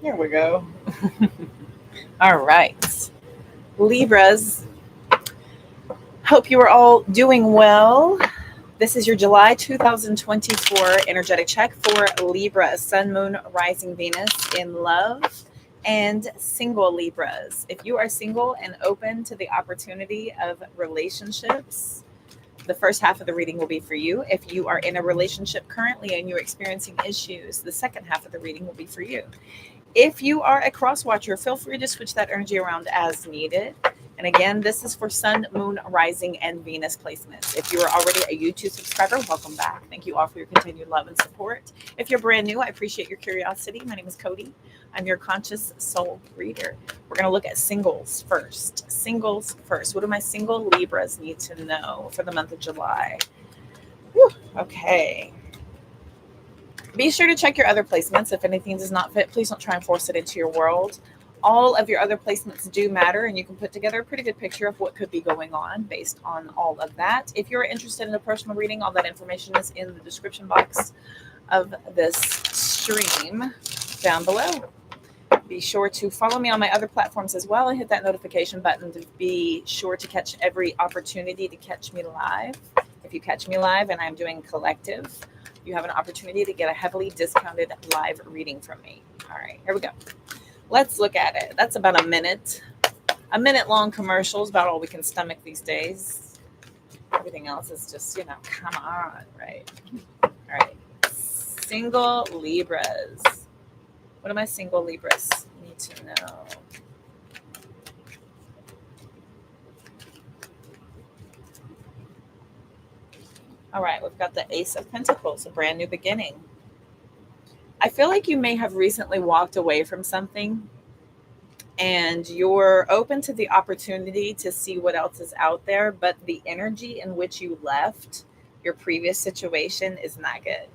There we go. All right. Libras, hope you are all doing well. This is your July 2024 energetic check for Libra, Sun, Moon, Rising, Venus in love and single Libras. If you are single and open to the opportunity of relationships, the first half of the reading will be for you. If you are in a relationship currently and you're experiencing issues, the second half of the reading will be for you. If you are a cross watcher, feel free to switch that energy around as needed. And again, this is for Sun, Moon, Rising, and Venus placements. If you are already a YouTube subscriber, welcome back. Thank you all for your continued love and support. If you're brand new, I appreciate your curiosity. My name is Cody. I'm your conscious soul reader. We're going to look at singles first. Singles first. What do my single Libras need to know for the month of July? Whew, okay. Be sure to check your other placements. If anything does not fit, please don't try and force it into your world. All of your other placements do matter, and you can put together a pretty good picture of what could be going on based on all of that. If you're interested in a personal reading, all that information is in the description box of this stream down below. Be sure to follow me on my other platforms as well and hit that notification button to be sure to catch every opportunity to catch me live. If you catch me live and I'm doing collective, you have an opportunity to get a heavily discounted live reading from me. All right, here we go. Let's look at it. That's about a minute. A minute long commercials, about all we can stomach these days. Everything else is just, come on, right? All right. Single Libras. What do my single Libras need to know? All right, we've got the Ace of Pentacles, a brand new beginning. I feel like you may have recently walked away from something and you're open to the opportunity to see what else is out there, but the energy in which you left your previous situation is not good.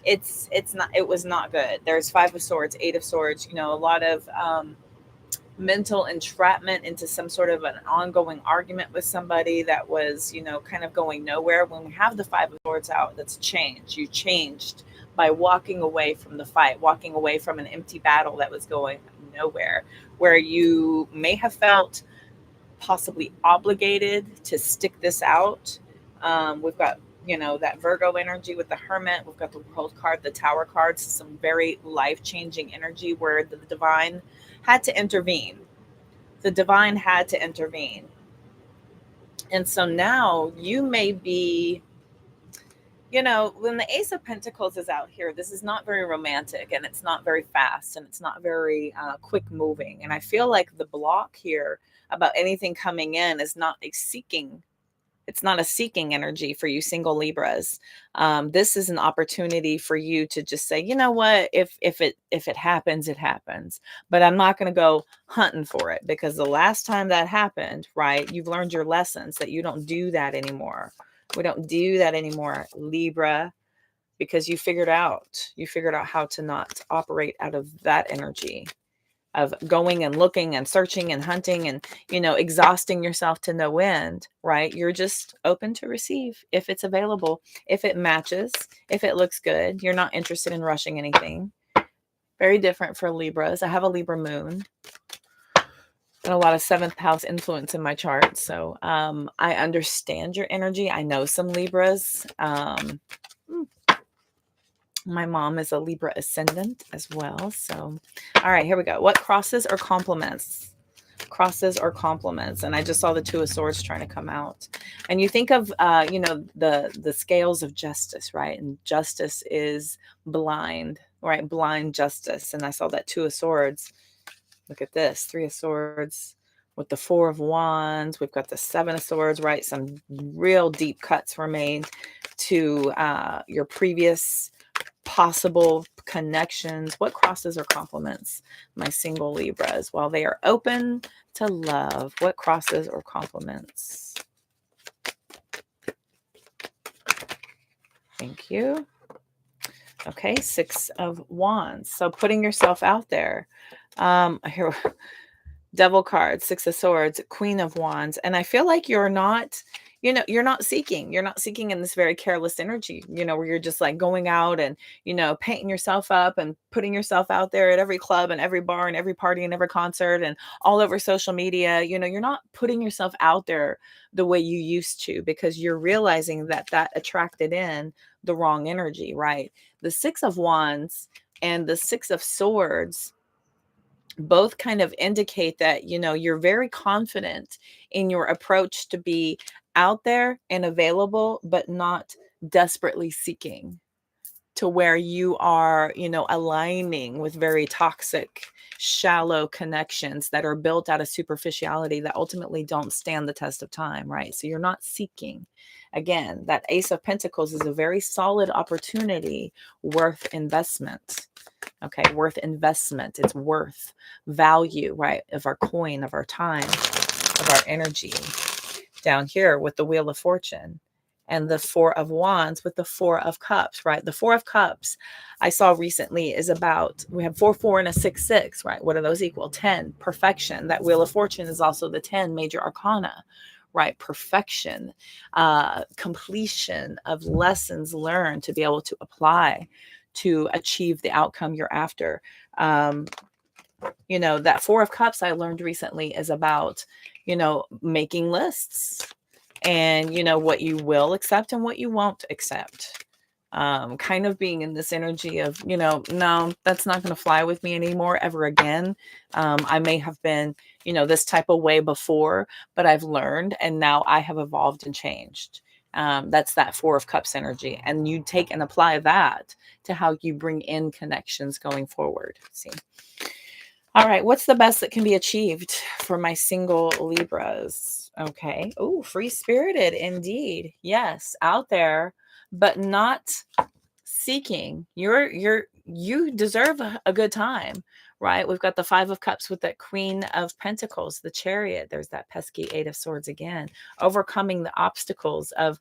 It was not good. There's Five of Swords, Eight of Swords, a lot of mental entrapment into some sort of an ongoing argument with somebody that was, kind of going nowhere. When we have the Five of Swords out, that's change. You changed by walking away from the fight, walking away from an empty battle that was going nowhere, where you may have felt possibly obligated to stick this out. We've got, that Virgo energy with the Hermit. We've got the World card, the Tower cards, some very life-changing energy where the divine had to intervene. The divine had to intervene. And so now you may be, when the Ace of Pentacles is out here, this is not very romantic and it's not very fast and it's not very quick moving. And I feel like the block here about anything coming in is not a seeking. It's not a seeking energy for you single Libras. This is an opportunity for you to just say, you know what, if it happens, it happens. But I'm not going to go hunting for it, because the last time that happened, right, you've learned your lessons that you don't do that anymore. We don't do that anymore, Libra, because you figured out how to not operate out of that energy of going and looking and searching and hunting and, exhausting yourself to no end, right? You're just open to receive if it's available, if it matches, if it looks good. You're not interested in rushing anything. Very different for Libras. I have a Libra moon and a lot of seventh house influence in my chart. So I understand your energy. I know some Libras. My mom is a Libra ascendant as well. So, all right, here we go. What crosses or complements? Crosses or complements? And I just saw the Two of Swords trying to come out. And you think of, the scales of justice, right? And justice is blind, right? Blind justice. And I saw that Two of Swords. Look at this, Three of Swords with the Four of Wands. We've got the Seven of Swords, right? Some real deep cuts were made to your previous possible connections. What crosses or complements my single Libras while they are open to love? What crosses or complements? Thank you. Okay, Six of Wands. So putting yourself out there. Here, Devil card, Six of Swords, Queen of Wands. And I feel like you're not you're not seeking. You're not seeking in this very careless energy, where you're just like going out and, painting yourself up and putting yourself out there at every club and every bar and every party and every concert and all over social media. You're not putting yourself out there the way you used to, because you're realizing that attracted in the wrong energy, right? The Six of Wands and the Six of Swords both kind of indicate that, you're very confident in your approach to be out there and available, but not desperately seeking, to where you are, aligning with very toxic, shallow connections that are built out of superficiality that ultimately don't stand the test of time, right? So you're not seeking. Again, that Ace of Pentacles is a very solid opportunity worth investment. Okay, worth investment. It's worth value, right? Of our coin, of our time, of our energy. Down here with the Wheel of Fortune and the Four of Wands with the Four of Cups, right? The Four of Cups I saw recently is about, we have 4, 4 and a 6, 6, right? What are those equal? 10, perfection. That Wheel of Fortune is also the 10 major arcana, right? Perfection, completion of lessons learned to be able to apply to achieve the outcome you're after. That Four of Cups I learned recently is about, making lists and, what you will accept and what you won't accept. Kind of being in this energy of, no, that's not going to fly with me anymore ever again. I may have been, this type of way before, but I've learned and now I have evolved and changed. That's that Four of Cups energy. And you take and apply that to how you bring in connections going forward. See? All right. What's the best that can be achieved for my single Libras? Okay. Oh, free-spirited indeed. Yes. Out there, but not seeking. You deserve a good time, right? We've got the Five of Cups with that Queen of Pentacles, the Chariot. There's that pesky Eight of Swords again, overcoming the obstacles of,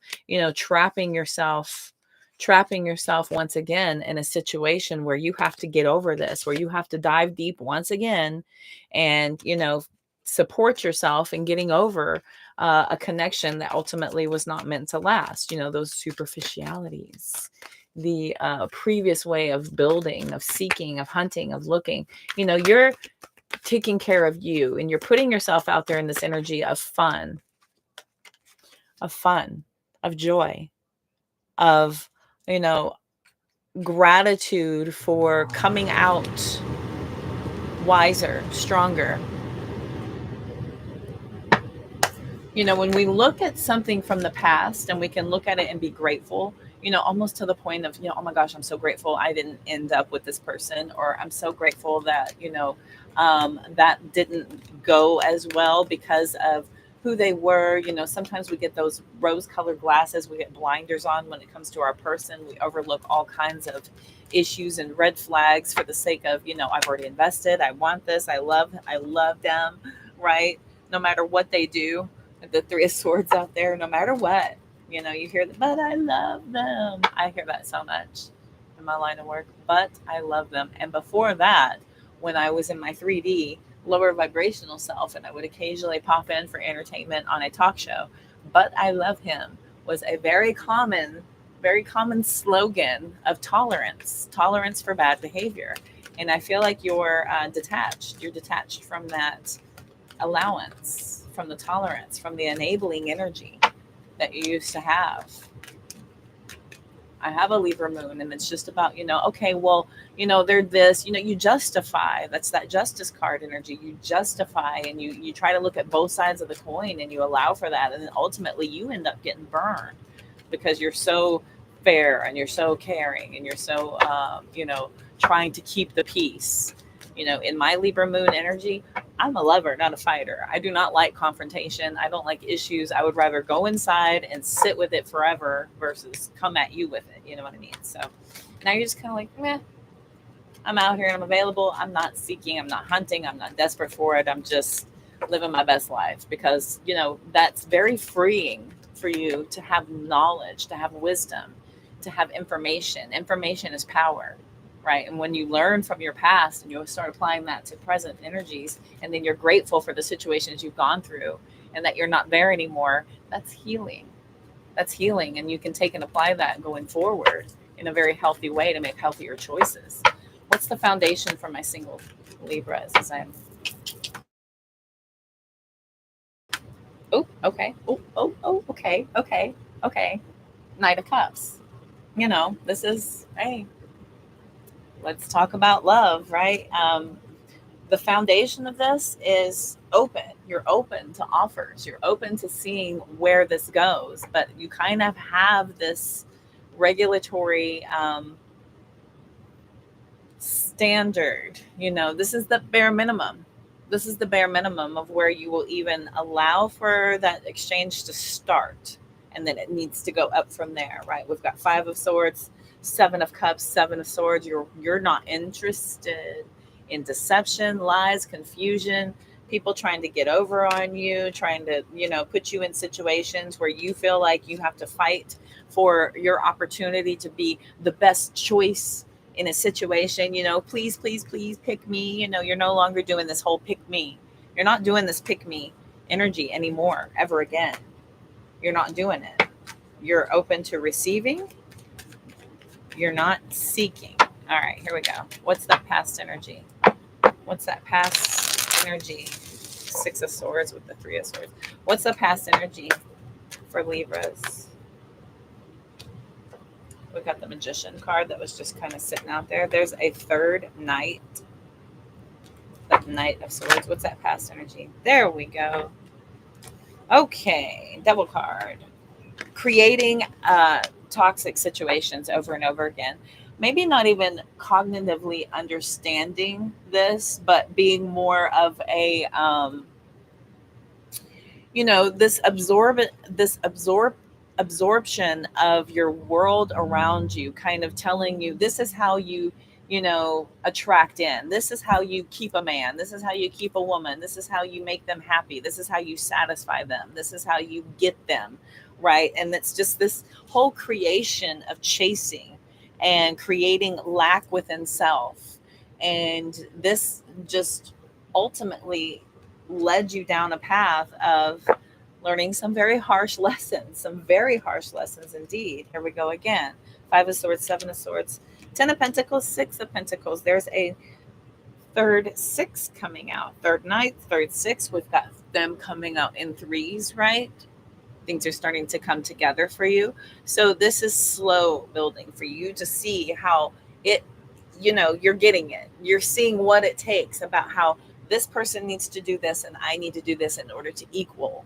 trapping yourself once again in a situation where you have to get over this, where you have to dive deep once again and, support yourself in getting over a connection that ultimately was not meant to last, those superficialities, the previous way of building, of seeking, of hunting, of looking. You're taking care of you and you're putting yourself out there in this energy of fun, of joy, of, gratitude for coming out wiser, stronger. When we look at something from the past and we can look at it and be grateful, almost to the point of, oh my gosh, I'm so grateful I didn't end up with this person, or I'm so grateful that, that didn't go as well because of who they were. Sometimes we get those rose-colored glasses, we get blinders on when it comes to our person. We overlook all kinds of issues and red flags for the sake of, I've already invested, I want this, I love them, right? No matter what they do. The Three of Swords out there, no matter what, you hear that, but I love them. I hear that so much in my line of work, but I love them. And before that, when I was in my 3D lower vibrational self and I would occasionally pop in for entertainment on a talk show, but I love him was a very common slogan of tolerance for bad behavior. And I feel like you're detached from that allowance, from the tolerance, from the enabling energy that you used to have. I have a Libra moon and it's just about, okay, well, they're this, you justify. That's that Justice card energy. You justify and you try to look at both sides of the coin and you allow for that. And then ultimately you end up getting burned because you're so fair and you're so caring and you're so, trying to keep the peace. In my Libra moon energy, I'm a lover, not a fighter. I do not like confrontation. I don't like issues. I would rather go inside and sit with it forever versus come at you with it. You know what I mean? So now you're just kind of like, meh, I'm out here and I'm available. I'm not seeking. I'm not hunting. I'm not desperate for it. I'm just living my best life because, that's very freeing for you to have knowledge, to have wisdom, to have information. Information is power. Right. And when you learn from your past and you start applying that to present energies, and then you're grateful for the situations you've gone through and that you're not there anymore, that's healing. That's healing. And you can take and apply that going forward in a very healthy way to make healthier choices. What's the foundation for my single Libras? As I'm okay. Okay. Knight of Cups. This is, hey, let's talk about love, right? The foundation of this is open. You're open to offers. You're open to seeing where this goes, but you kind of have this regulatory standard. This is the bare minimum. This is the bare minimum of where you will even allow for that exchange to start. And then it needs to go up from there, right? We've got 5 of Swords, 7 of Cups, 7 of Swords. You're not interested in deception, lies, confusion, people trying to get over on you, trying to, put you in situations where you feel like you have to fight for your opportunity to be the best choice in a situation. Please, please, please pick me. You're no longer doing this whole pick me. You're not doing this pick me energy anymore, ever again. You're not doing it. You're open to receiving. You're not seeking. All right, here we go. What's that past energy? What's that past energy? 6 of Swords with the 3 of Swords. What's the past energy for Libras? We got the Magician card that was just kind of sitting out there. There's a third Knight. That Knight of Swords. What's that past energy? There we go. Okay, double card. Creating toxic situations over and over again. Maybe not even cognitively understanding this, but being more of a, this absorption of your world around you, kind of telling you this is how you attract in. This is how you keep a man. This is how you keep a woman. This is how you make them happy. This is how you satisfy them. This is how you get them, right? And it's just this whole creation of chasing and creating lack within self. And this just ultimately led you down a path of learning some very harsh lessons indeed. Here we go again. 5 of Swords, 7 of Swords, 10 of Pentacles, 6 of Pentacles. There's a third 6 coming out. Third Knight, third 6. We've got them coming out in 3s, right? Things are starting to come together for you. So this is slow building for you to see how it, you're getting it. You're seeing what it takes, about how this person needs to do this and I need to do this in order to equal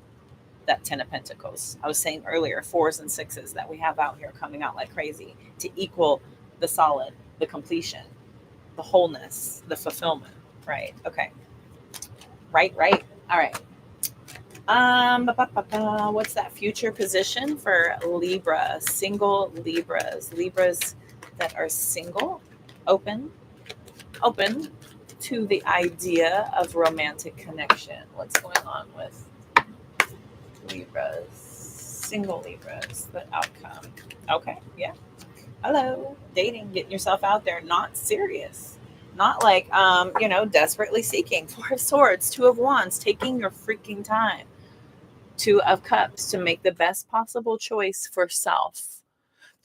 that 10 of Pentacles. I was saying earlier, 4s and 6s that we have out here coming out like crazy to equal the solid, the completion, the wholeness, the fulfillment, right? Okay. Right. All right. What's that future position for Libra? Single Libras that are single, open to the idea of romantic connection. What's going on with Libras, single Libras, the outcome? Okay, yeah. Hello, dating, getting yourself out there, not serious, not like, desperately seeking. 4 of Swords, 2 of Wands, taking your freaking time. 2 of Cups, to make the best possible choice for self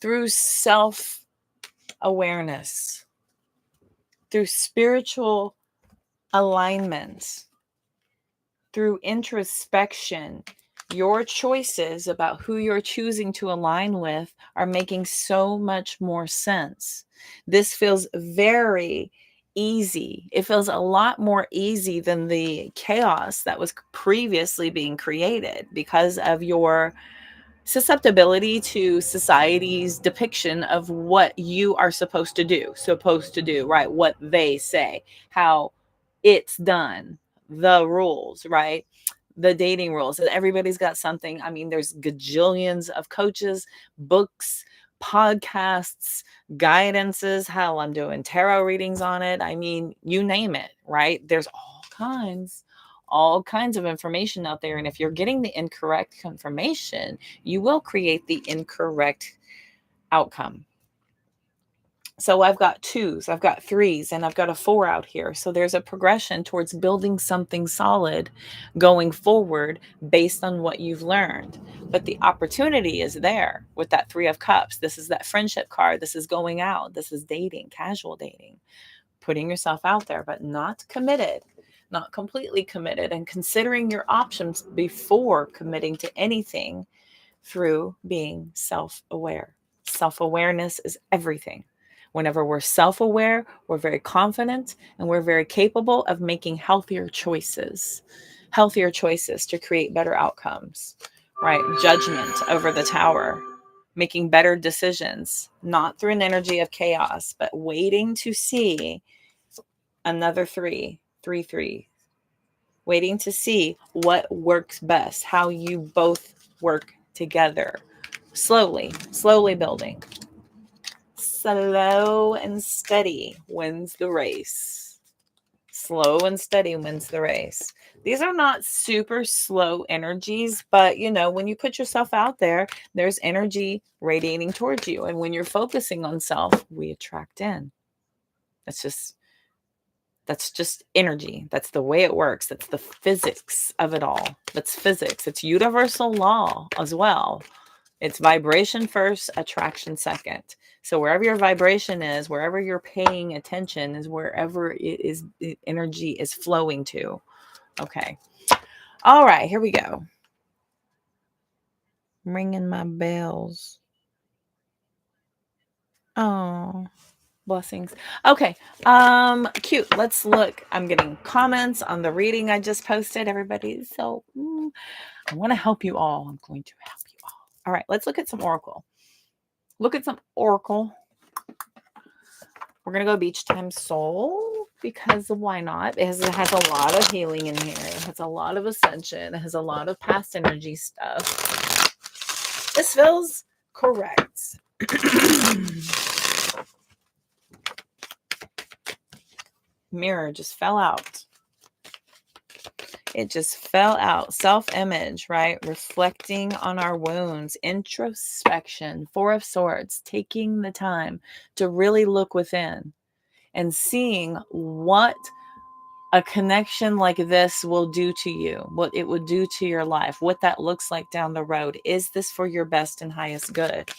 through self-awareness, through spiritual alignment, through introspection. Your choices about who you're choosing to align with are making so much more sense. This feels very easy. It feels a lot more easy than the chaos that was previously being created because of your susceptibility to society's depiction of what you are supposed to do, right? What they say, how it's done, the rules, right? The dating rules. And everybody's got something. I mean, there's gajillions of coaches, books, podcasts, guidances. Hell, I'm doing tarot readings on it. I mean, you name it, right? There's all kinds of information out there. And if you're getting the incorrect information, you will create the incorrect outcome. So I've got 2s, I've got 3s, and I've got a 4 out here. So there's a progression towards building something solid going forward based on what you've learned. But the opportunity is there with that 3 of Cups. This is that friendship card. This is going out. This is dating, casual dating, putting yourself out there, but not committed, not completely committed, and considering your options before committing to anything through being self-aware. Self-awareness is everything. Whenever we're self-aware, we're very confident and we're very capable of making healthier choices to create better outcomes, right? Judgment over the Tower, making better decisions, not through an energy of chaos, but waiting to see another 3, waiting to see what works best, how you both work together. Slowly building. Slow and steady wins the race. Slow and steady wins the race. These are not super slow energies, but when you put yourself out there, there's energy radiating towards you. And when you're focusing on self, we attract in. That's just energy. That's the way it works. That's the physics of it all. That's physics. It's universal law as well. It's vibration first, attraction second. So wherever your vibration is, wherever you're paying attention is wherever energy is flowing to. Okay. All right, here we go. I'm ringing my bells. Oh, blessings. Okay. Cute. Let's look. I'm getting comments on the reading I just posted. Everybody. So I want to help you all. I'm going to help you all. All right, let's look at some oracle. We're going to go beach time soul because why not? It has a lot of healing in here. It has a lot of ascension. It has a lot of past energy stuff. This feels correct. Mirror just fell out. It just fell out. Self-image, right? Reflecting on our wounds. Introspection. 4 of Swords. Taking the time to really look within and seeing what a connection like this will do to you, what it would do to your life, what that looks like down the road. Is this for your best and highest good?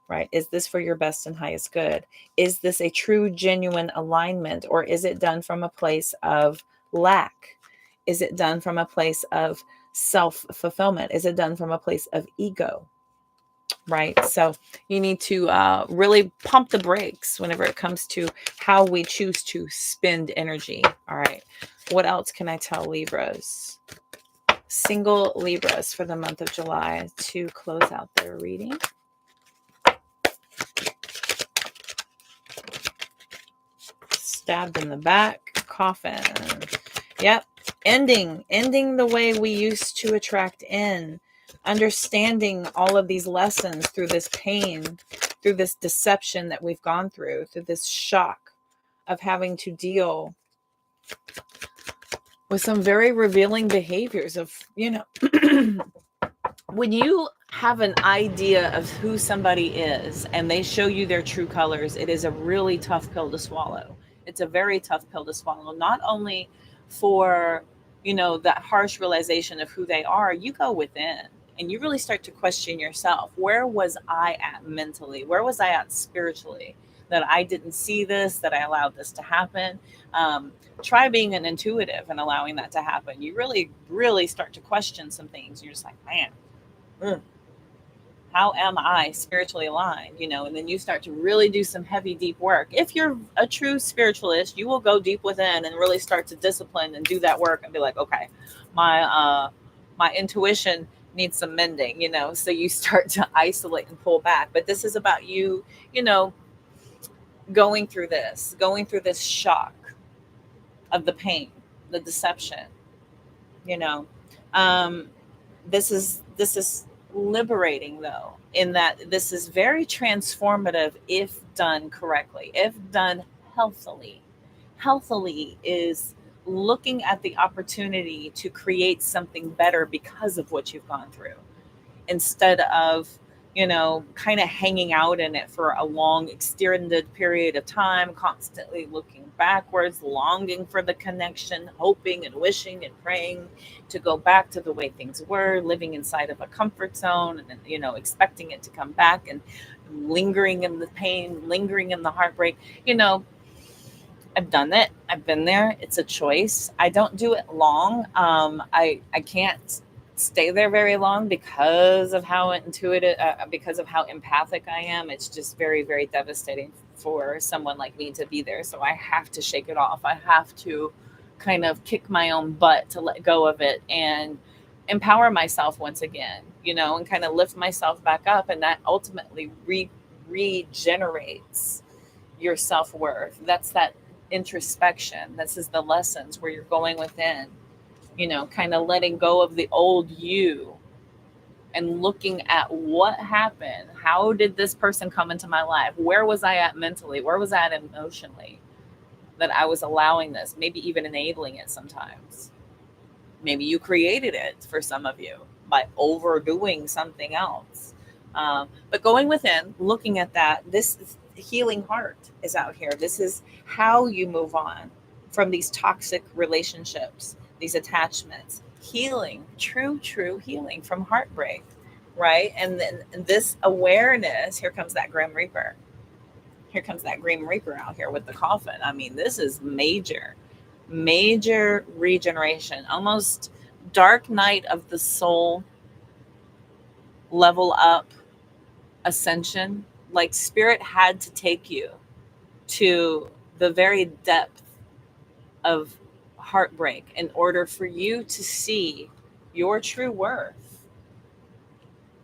Right? Is this for your best and highest good? Is this a true, genuine alignment, or is it done from a place of lack? Is it done from a place of self-fulfillment? Is it done from a place of ego? Right? So you need to really pump the brakes whenever it comes to how we choose to spend energy. All right. What else can I tell Libras? Single Libras for the month of July to close out their reading. Stabbed in the back, coffin. Yep. Ending the way we used to attract in. Understanding all of these lessons through this pain, through this deception that we've gone through this shock of having to deal with some very revealing behaviors of, when you have an idea of who somebody is and they show you their true colors, it is a really tough pill to swallow. It's a very tough pill to swallow, not only for, that harsh realization of who they are. You go within and you really start to question yourself. Where was I at mentally? Where was I at spiritually? That I didn't see this, that I allowed this to happen. Try being an intuitive and allowing that to happen. You really, really start to question some things. You're just like, man, how am I spiritually aligned? And then you start to really do some heavy, deep work. If you're a true spiritualist, you will go deep within and really start to discipline and do that work and be like, okay, my intuition needs some mending, so you start to isolate and pull back. But this is about you, going through this shock of the pain, the deception, this is liberating, though, in that this is very transformative if done correctly, if done healthily. Healthily is looking at the opportunity to create something better because of what you've gone through, instead of kind of hanging out in it for a long, extended period of time, constantly looking backwards, longing for the connection, hoping and wishing and praying to go back to the way things were, living inside of a comfort zone, and expecting it to come back, and lingering in the pain, lingering in the heartbreak. I've done it. I've been there. It's a choice. I don't do it long. I can't stay there very long because of how intuitive, because of how empathic I am. It's just very, very devastating for someone like me to be there. So I have to shake it off. I have to kind of kick my own butt to let go of it and empower myself once again, and kind of lift myself back up. And that ultimately regenerates your self-worth. That's that introspection. This is the lessons where you're going within, kind of letting go of the old you and looking at what happened. How did this person come into my life? Where was I at mentally? Where was I at emotionally that I was allowing this, maybe even enabling it sometimes? Maybe you created it for some of you by overdoing something else. But going within, looking at that, this healing heart is out here. This is how you move on from these toxic relationships, these attachments, healing, true healing from heartbreak, right? And then this awareness, here comes that Grim Reaper. Here comes that Grim Reaper out here with the coffin. I mean, this is major regeneration, almost dark night of the soul, level up, ascension. Like spirit had to take you to the very depth of heartbreak in order for you to see your true worth,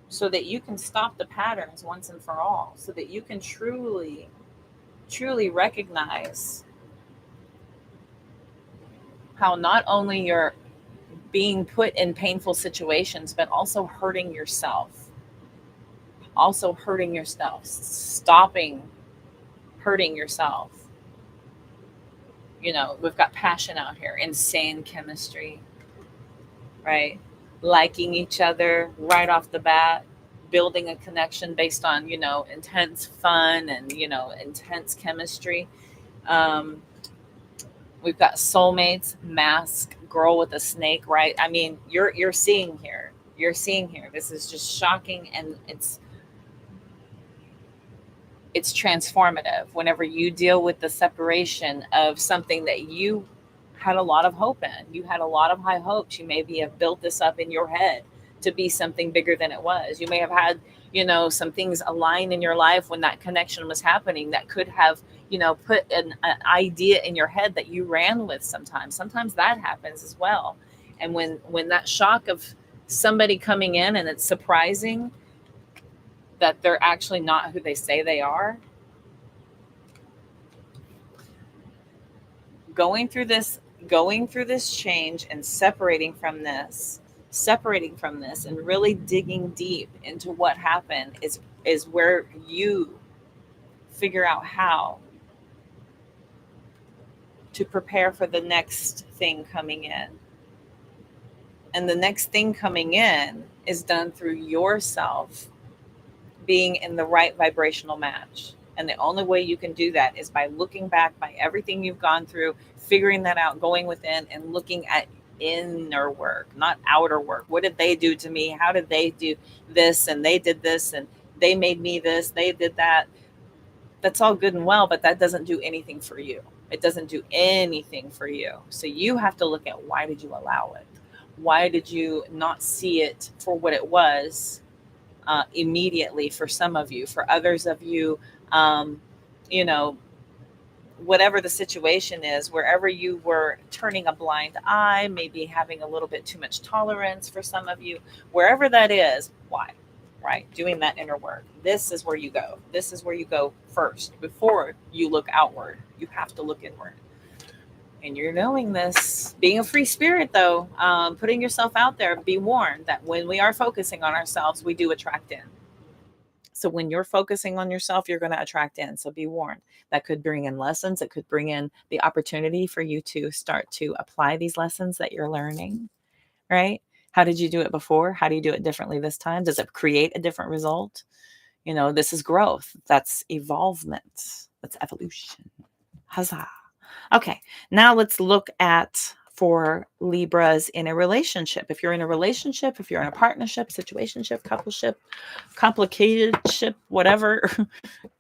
so that you can stop the patterns once and for all, so that you can truly recognize how not only you're being put in painful situations, but also hurting yourself. Stopping hurting yourself. We've got passion out here, insane chemistry, right? Liking each other right off the bat, building a connection based on, intense fun and, intense chemistry. We've got soulmates, mask, girl with a snake, right? I mean, you're seeing here. This is just shocking, and it's transformative whenever you deal with the separation of something that you had a lot of hope in. You had a lot of high hopes. You maybe have built this up in your head to be something bigger than it was. You may have had, some things align in your life when that connection was happening that could have, put an idea in your head that you ran with sometimes. Sometimes that happens as well. And when that shock of somebody coming in and it's surprising that they're actually not who they say they are, going through this change and separating from this and really digging deep into what happened is where you figure out how to prepare for the next thing coming in. And the next thing coming in is done through yourself being in the right vibrational match. And the only way you can do that is by looking back, by everything you've gone through, figuring that out, going within and looking at inner work, not outer work. What did they do to me? How did they do this? And they did this, and they made me this, they did that. That's all good and well, but that doesn't do anything for you. It doesn't do anything for you. So you have to look at, why did you allow it? Why did you not see it for what it was? Immediately for some of you. For others of you, whatever the situation is, wherever you were turning a blind eye, maybe having a little bit too much tolerance for some of you, wherever that is, why? Right? Doing that inner work. This is where you go. This is where you go first. Before you look outward, you have to look inward. And you're knowing this, being a free spirit though, putting yourself out there, be warned that when we are focusing on ourselves, we do attract in. So when you're focusing on yourself, you're going to attract in. So be warned. That could bring in lessons. It could bring in the opportunity for you to start to apply these lessons that you're learning, right? How did you do it before? How do you do it differently this time? Does it create a different result? You know, this is growth. That's evolvement. That's evolution. Huzzah. Okay, now let's look at for Libras in a relationship. If you're in a relationship, if you're in a partnership, situationship, coupleship, complicated ship, whatever,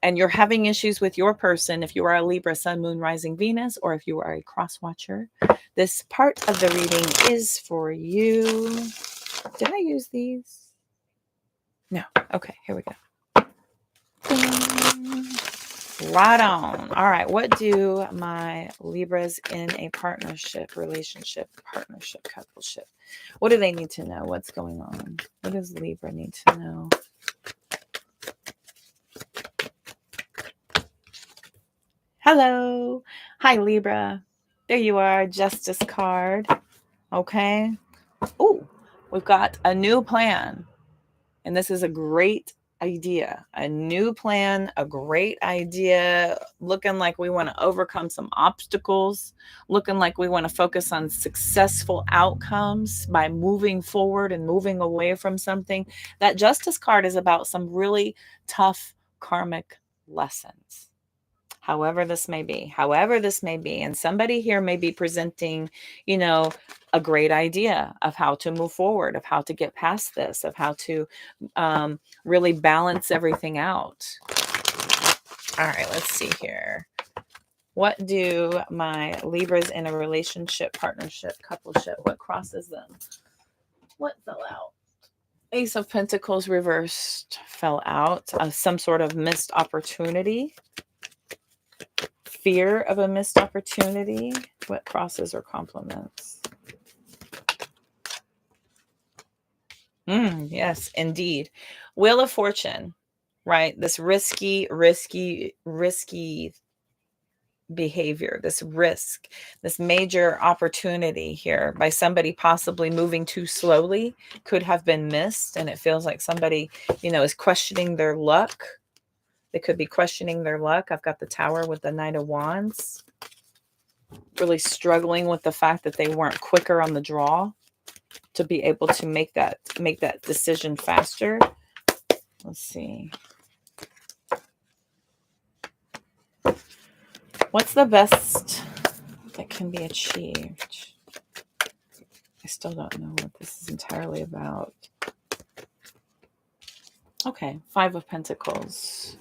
and you're having issues with your person, if you are a Libra, Sun, Moon, Rising, Venus, or if you are a cross watcher, this part of the reading is for you. Did I use these? No. Okay, here we go. Right on. All right. What do my Libras in a partnership, relationship, partnership, coupleship? What do they need to know? What's going on? What does Libra need to know? Hello. Hi, Libra. There you are. Justice card. Okay. Oh, we've got a new plan. And this is a great idea. A new plan, a great idea, looking like we want to overcome some obstacles, looking like we want to focus on successful outcomes by moving forward and moving away from something. That Justice card is about some really tough karmic lessons. However this may be, and somebody here may be presenting, you know, a great idea of how to move forward, of how to get past this, of how to really balance everything out. All right, let's see here. What do my Libras in a relationship, partnership, coupleship, what crosses them? What fell out? Ace of Pentacles reversed fell out. Some sort of missed opportunity. Fear of a missed opportunity. What crosses or complements? Yes, indeed. Wheel of Fortune, right? This risky behavior, this risk, this major opportunity here by somebody possibly moving too slowly could have been missed. And it feels like somebody, you know, is questioning their luck. They could be questioning their luck. I've got the Tower with the Knight of Wands. Really struggling with the fact that they weren't quicker on the draw to be able to make that decision faster. Let's see. What's the best that can be achieved? I still don't know what this is entirely about. Okay, 5 of Pentacles.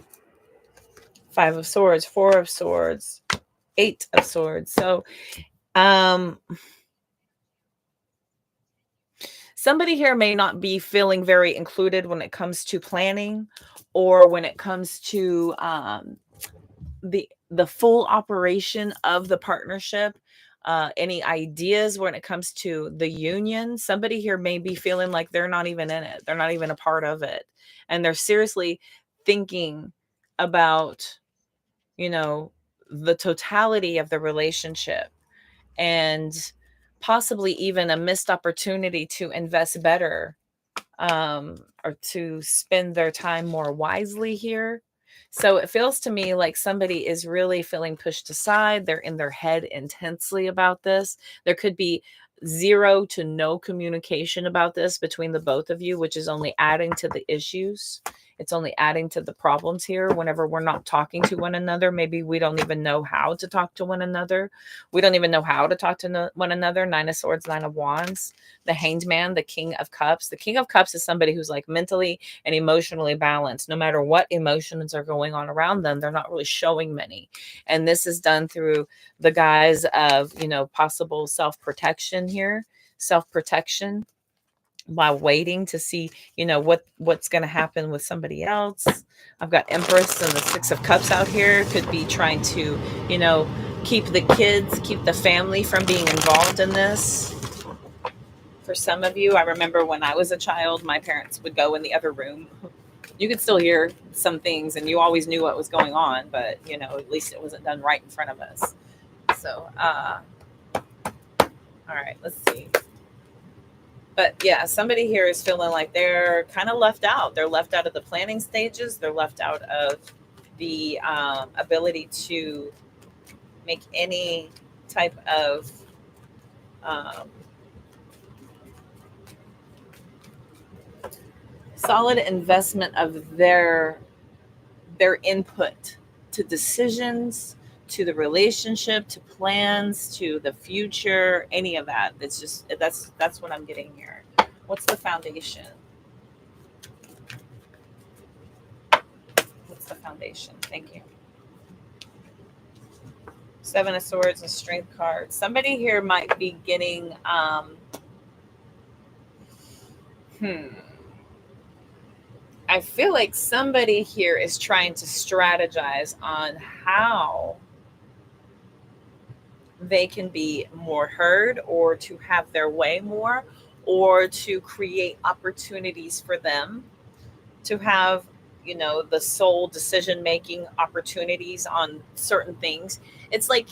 5 of Swords, 4 of Swords, 8 of Swords. So, somebody here may not be feeling very included when it comes to planning or when it comes to the full operation of the partnership. Any ideas when it comes to the union? Somebody here may be feeling like they're not even in it. They're not even a part of it. And they're seriously thinking about, you know, the totality of the relationship and possibly even a missed opportunity to invest better or to spend their time more wisely here. So it feels to me like somebody is really feeling pushed aside. They're in their head intensely about this. There could be zero to no communication about this between the both of you, which is only adding to the issues. It's only adding to the problems here. Whenever we're not talking to one another, maybe we don't even know how to talk to one another. We don't even know how to talk to one another. 9 of Swords, 9 of Wands, the Hanged Man, the King of Cups. The King of Cups is somebody who's like mentally and emotionally balanced. No matter what emotions are going on around them, they're not really showing many. And this is done through the guise of, you know, possible self-protection here, self-protection by waiting to see, you know, what's going to happen with somebody else. I've got Empress and the 6 of Cups out here. Could be trying to, you know, keep the kids, keep the family from being involved in this. For some of you, I remember when I was a child, my parents would go in the other room. You could still hear some things and you always knew what was going on, but, you know, at least it wasn't done right in front of us. So, all right, let's see. But yeah, somebody here is feeling like they're kind of left out. They're left out of the planning stages. They're left out of the ability to make any type of solid investment of their input to decisions, to the relationship, to plans, to the future, any of that. That's what I'm getting here. What's the foundation? What's the foundation? Thank you. Seven of Swords and Strength cards. Somebody here might be getting I feel like somebody here is trying to strategize on how they can be more heard, or to have their way more, or to create opportunities for them to have, the sole decision making opportunities on certain things. It's like,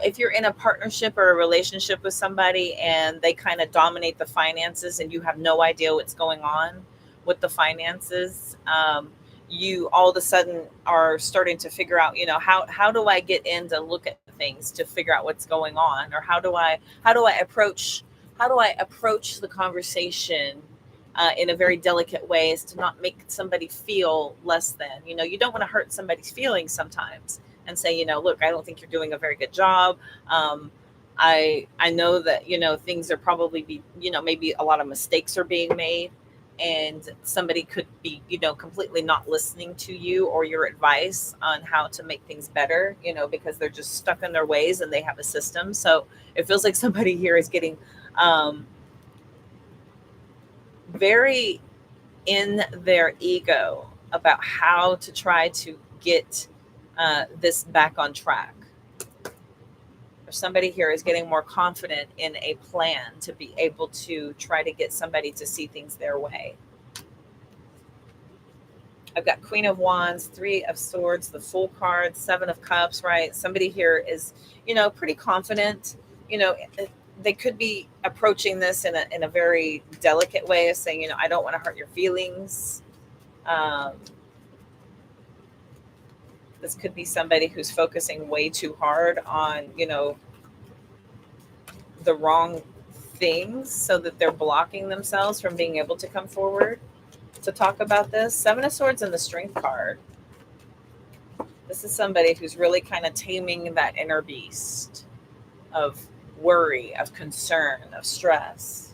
if you're in a partnership or a relationship with somebody and they kind of dominate the finances and you have no idea what's going on with the finances. You all of a sudden are starting to figure out, how do I get in to look at things to figure out what's going on, or how do I approach the conversation in a very delicate way, as to not make somebody feel less than. You don't want to hurt somebody's feelings sometimes, and say, look, I don't think you're doing a very good job. I know that, things are probably maybe a lot of mistakes are being made, and somebody could be, completely not listening to you or your advice on how to make things better, because they're just stuck in their ways and they have a system. So it feels like somebody here is getting very in their ego about how to try to get this back on track. Or somebody here is getting more confident in a plan to be able to try to get somebody to see things their way. I've got Queen of Wands, Three of Swords, the Fool card, Seven of Cups, right? Somebody here is, pretty confident. They could be approaching this in a very delicate way of saying, I don't want to hurt your feelings. This could be somebody who's focusing way too hard on, the wrong things, so that they're blocking themselves from being able to come forward to talk about this. Seven of Swords and the Strength card. This is somebody who's really kind of taming that inner beast of worry, of concern, of stress.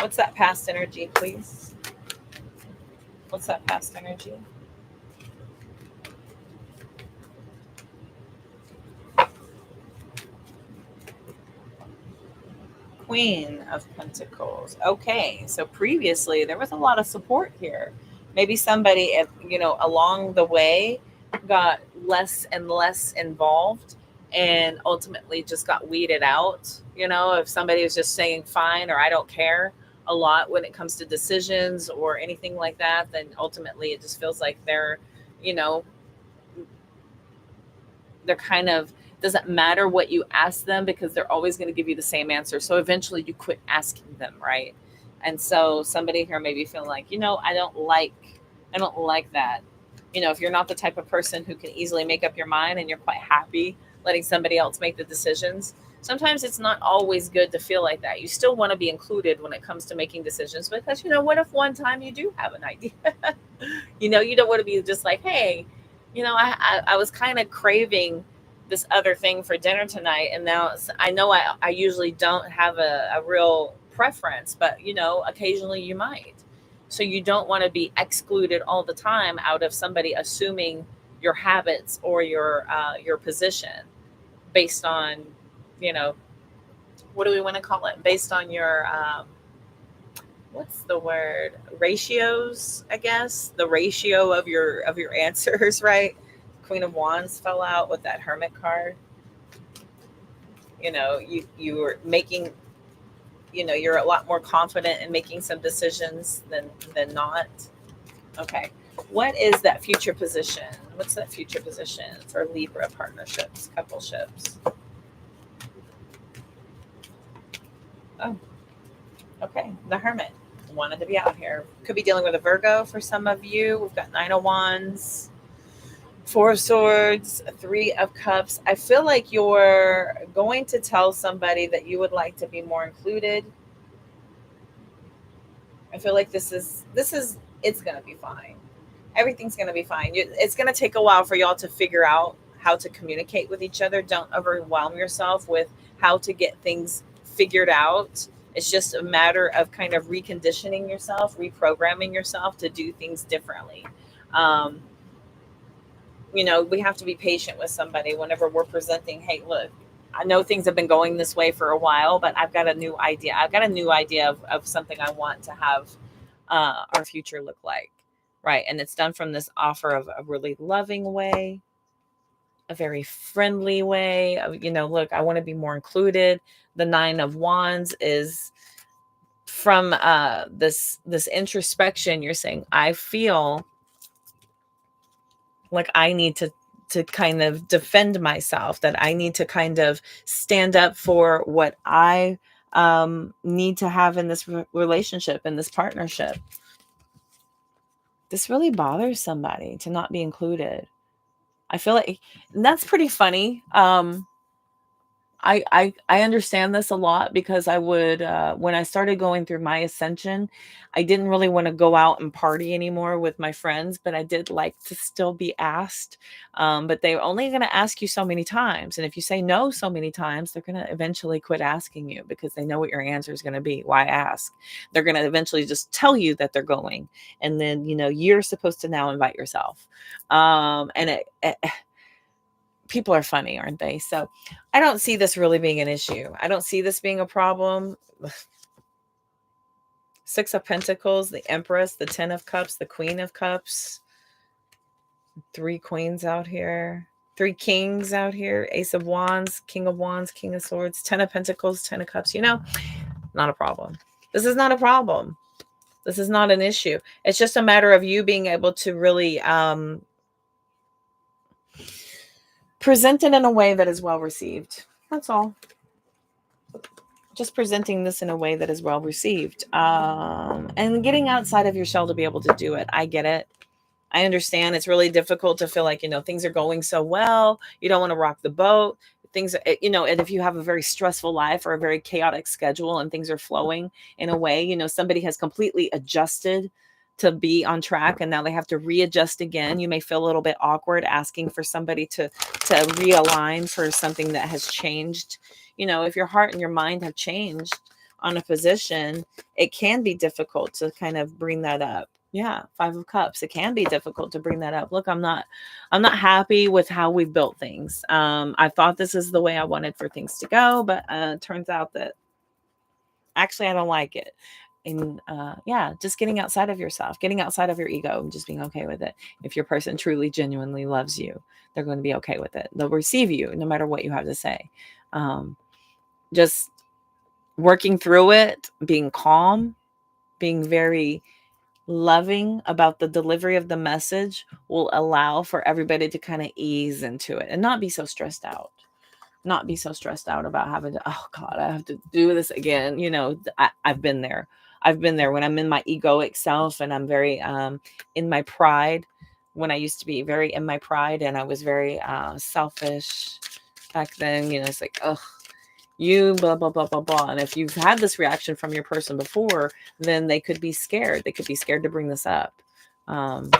What's that past energy, please? What's that past energy? Queen of Pentacles. Okay, so previously there was a lot of support here. Maybe somebody, along the way got less and less involved and ultimately just got weeded out. If somebody was just saying fine or I don't care a lot when it comes to decisions or anything like that, then ultimately it just feels like they're kind of, doesn't matter what you ask them, because they're always going to give you the same answer. So eventually you quit asking them, right? And so somebody here may be feeling like, I don't like that. If you're not the type of person who can easily make up your mind and you're quite happy letting somebody else make the decisions, sometimes it's not always good to feel like that. You still want to be included when it comes to making decisions, because, what if one time you do have an idea? You don't want to be just like, hey, I was kind of craving this other thing for dinner tonight, and now I know I usually don't have a real preference, but occasionally you might. So you don't want to be excluded all the time out of somebody assuming your habits or your position based on, what do we want to call it? Based on your what's the word? Ratios, I guess. The ratio of your answers, right? Queen of Wands fell out with that Hermit card. You were making, you're a lot more confident in making some decisions than not. Okay. What is that future position? What's that future position for Libra partnerships, coupleships? Oh, okay. The Hermit wanted to be out here. Could be dealing with a Virgo for some of you. We've got Nine of Wands, Four of Swords, Three of Cups. I feel like you're going to tell somebody that you would like to be more included. I feel like it's going to be fine. Everything's going to be fine. It's going to take a while for y'all to figure out how to communicate with each other. Don't overwhelm yourself with how to get things figured out. It's just a matter of kind of reconditioning yourself, reprogramming yourself to do things differently. Um, we have to be patient with somebody whenever we're presenting, hey, look, I know things have been going this way for a while, but I've got a new idea. I've got a new idea of something I want to have our future look like. Right. And it's done from this offer of a really loving way, a very friendly way of, look, I want to be more included. The 9 of Wands is from this introspection. You're saying, I feel like I need to kind of defend myself, that I need to kind of stand up for what I need to have in this relationship, in this partnership. This really bothers somebody to not be included. I feel like, and that's pretty funny. I understand this a lot because I would, when I started going through my ascension, I didn't really want to go out and party anymore with my friends, but I did like to still be asked. But they're only going to ask you so many times. And if you say no so many times, they're going to eventually quit asking you because they know what your answer is going to be. Why ask? They're going to eventually just tell you that they're going. And then, you're supposed to now invite yourself. And people are funny, aren't they? So I don't see this really being an issue. I don't see this being a problem. 6 of Pentacles, the Empress, the 10 of Cups, the Queen of Cups, 3 queens out here, 3 kings out here, Ace of Wands, King of Swords, 10 of Pentacles, 10 of Cups. Not a problem. This is not a problem. This is not an issue. It's just a matter of you being able to really present it in a way that is well received. That's all. Just presenting this in a way that is well received. And getting outside of your shell to be able to do it. I get it. I understand it's really difficult to feel like, things are going so well. You don't want to rock the boat. Things, and if you have a very stressful life or a very chaotic schedule and things are flowing in a way, somebody has completely adjusted to be on track and now they have to readjust again. You may feel a little bit awkward asking for somebody to realign for something that has changed. If your heart and your mind have changed on a position, it can be difficult to kind of bring that up. Yeah, 5 of Cups. It can be difficult to bring that up. Look, I'm not happy with how we've built things. I thought this is the way I wanted for things to go, but it turns out that actually I don't like it. And just getting outside of yourself, getting outside of your ego and just being okay with it. If your person truly, genuinely loves you, they're going to be okay with it. They'll receive you no matter what you have to say. Just working through it, being calm, being very loving about the delivery of the message will allow for everybody to kind of ease into it and not be so stressed out. Not be so stressed out about having to, oh God, I have to do this again. I've been there. I've been there when I'm in my egoic self and I'm very in my pride, when I used to be very in my pride and I was very selfish back then. It's like, oh, you blah, blah, blah, blah, blah. And if you've had this reaction from your person before, then they could be scared. They could be scared to bring this up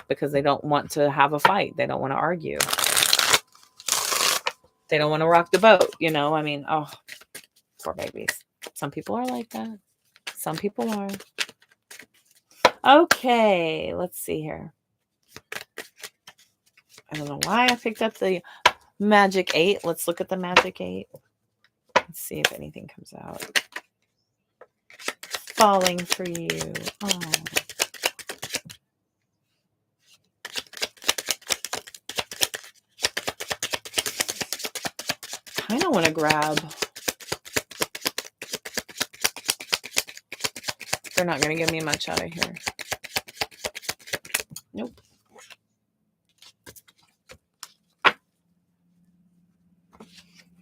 because they don't want to have a fight. They don't want to argue. They don't want to rock the boat. Oh, poor babies. Some people are like that. Some people are. Okay, let's see here. I don't know why I picked up the Magic 8. Let's look at the Magic 8. Let's see if anything comes out. Falling for you. Oh. I don't want to grab. They're not going to give me much out of here. Nope.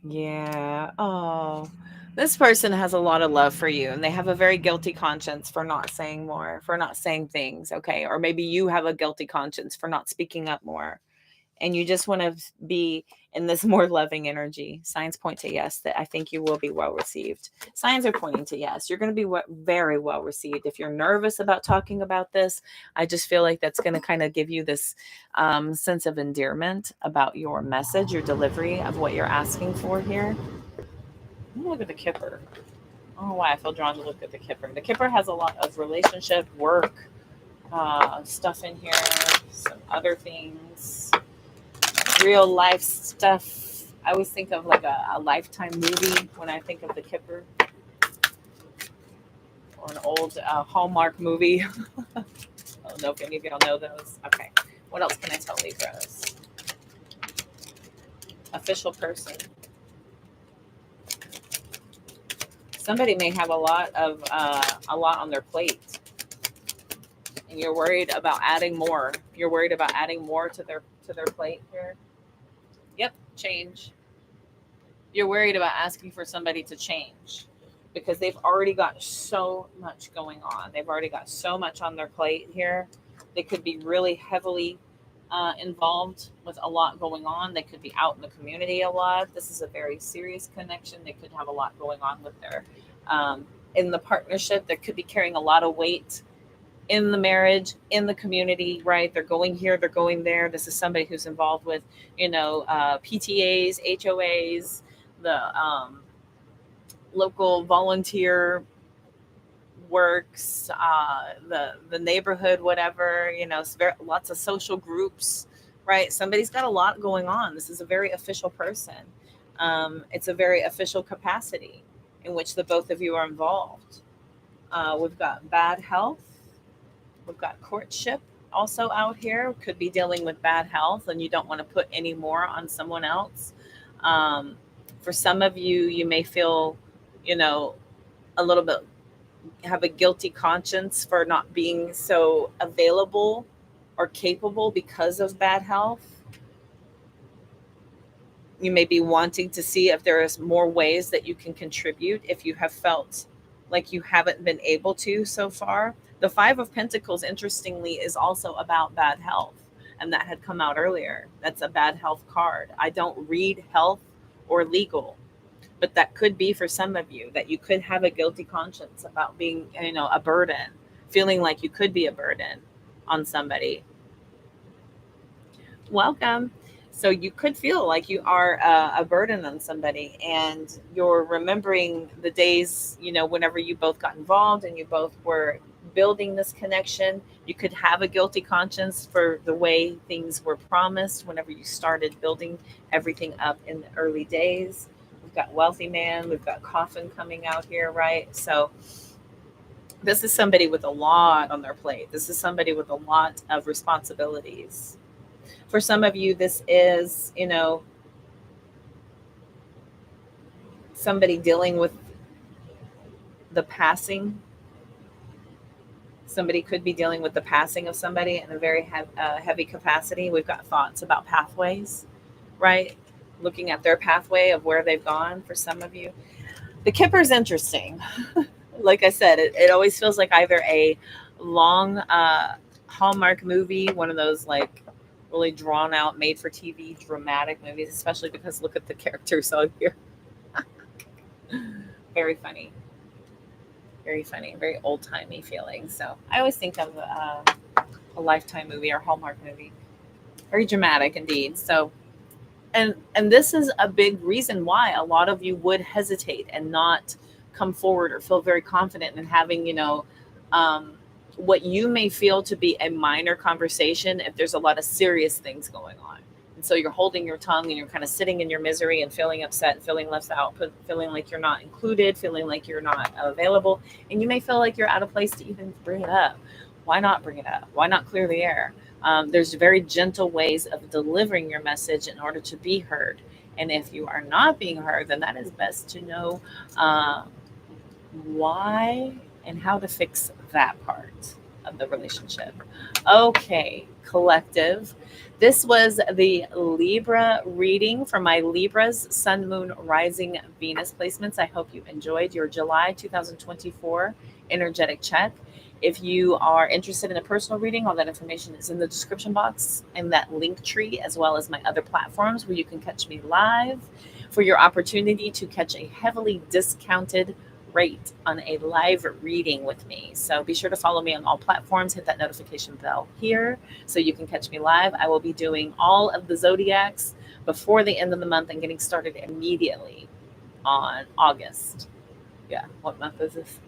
Yeah. Oh, this person has a lot of love for you and they have a very guilty conscience for not saying more, for not saying things. Okay. Or maybe you have a guilty conscience for not speaking up more. and you just want to be in this more loving energy. Signs point to yes, that I think you will be well received. Signs are pointing to yes. You're going to be very well received. If you're nervous about talking about this, I just feel like that's going to kind of give you this sense of endearment about your message, your delivery of what you're asking for here. Look at the Kipper. I don't know why I feel drawn to look at the Kipper. The Kipper has a lot of relationship, work, stuff in here, some other things, real life stuff. I always think of like a Lifetime movie when I think of the Kipper, or an old Hallmark movie. I don't know if any of y'all know those. Okay, what else can I tell Libras? Official person. Somebody may have a lot on their plate, and you're worried about adding more. You're worried about adding more to their plate here. Yep, change. You're worried about asking for somebody to change because they've already got so much going on. They've already got so much on their plate here. They could be really heavily involved with a lot going on. They could be out in the community a lot. This is a very serious connection. They could have a lot going on with their in the partnership. They could be carrying a lot of weight in the marriage, in the community, right? They're going here, they're going there. This is somebody who's involved with, PTAs, HOAs, the local volunteer works, the neighborhood, whatever, it's lots of social groups, right? Somebody's got a lot going on. This is a very official person. It's a very official capacity in which the both of you are involved. We've got bad health. We've got courtship also out here. Could be dealing with bad health and you don't want to put any more on someone else. For some of you, you may feel, a little bit, have a guilty conscience for not being so available or capable because of bad health. You may be wanting to see if there is more ways that you can contribute if you have felt like you haven't been able to so far. The Five of Pentacles, interestingly, is also about bad health, and that had come out earlier. That's a bad health card. I don't read health or legal, but that could be for some of you that you could have a guilty conscience about being, a burden, feeling like you could be a burden on somebody. Welcome. So you could feel like you are a burden on somebody, and you're remembering the days, whenever you both got involved and you both were building this connection. You could have a guilty conscience for the way things were promised whenever you started building everything up in the early days. We've got wealthy man, we've got coffin coming out here, right? So this is somebody with a lot on their plate. This is somebody with a lot of responsibilities. For some of you, this is, somebody dealing with the passing. Somebody could be dealing with the passing of somebody in a very heavy capacity. We've got thoughts about pathways, right? Looking at their pathway of where they've gone for some of you. The Kipper is interesting. Like I said, it always feels like either a long Hallmark movie, one of those like really drawn out, made for TV dramatic movies, especially because look at the characters on here. Very funny. Very funny, very old-timey feeling. So I always think of a Lifetime movie or Hallmark movie. Very dramatic indeed. So, and this is a big reason why a lot of you would hesitate and not come forward or feel very confident in having, what you may feel to be a minor conversation if there's a lot of serious things going on. And so you're holding your tongue and you're kind of sitting in your misery and feeling upset and feeling left out, feeling like you're not included, feeling like you're not available. And you may feel like you're out of place to even bring it up. Why not bring it up? Why not clear the air? There's very gentle ways of delivering your message in order to be heard. And if you are not being heard, then that is best to know why and how to fix that part of the relationship. Okay, collective. This was the Libra reading for my Libras, Sun, Moon, Rising, Venus placements. I hope you enjoyed your July 2024 energetic check. If you are interested in a personal reading, all that information is in the description box and that link tree, as well as my other platforms where you can catch me live for your opportunity to catch a heavily discounted rate on a live reading with me. So be sure to follow me on all platforms, hit that notification bell here so you can catch me live. I will be doing all of the zodiacs before the end of the month and getting started immediately on August. Yeah, what month is this?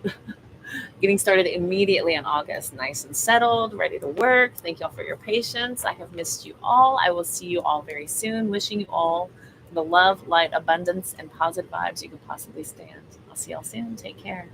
Getting started immediately in August. Nice and settled, ready to work. Thank y'all for your patience. I have missed you all. I will see you all very soon. Wishing you all the love, light, abundance, and positive vibes you can possibly stand. I'll see y'all soon. Take care.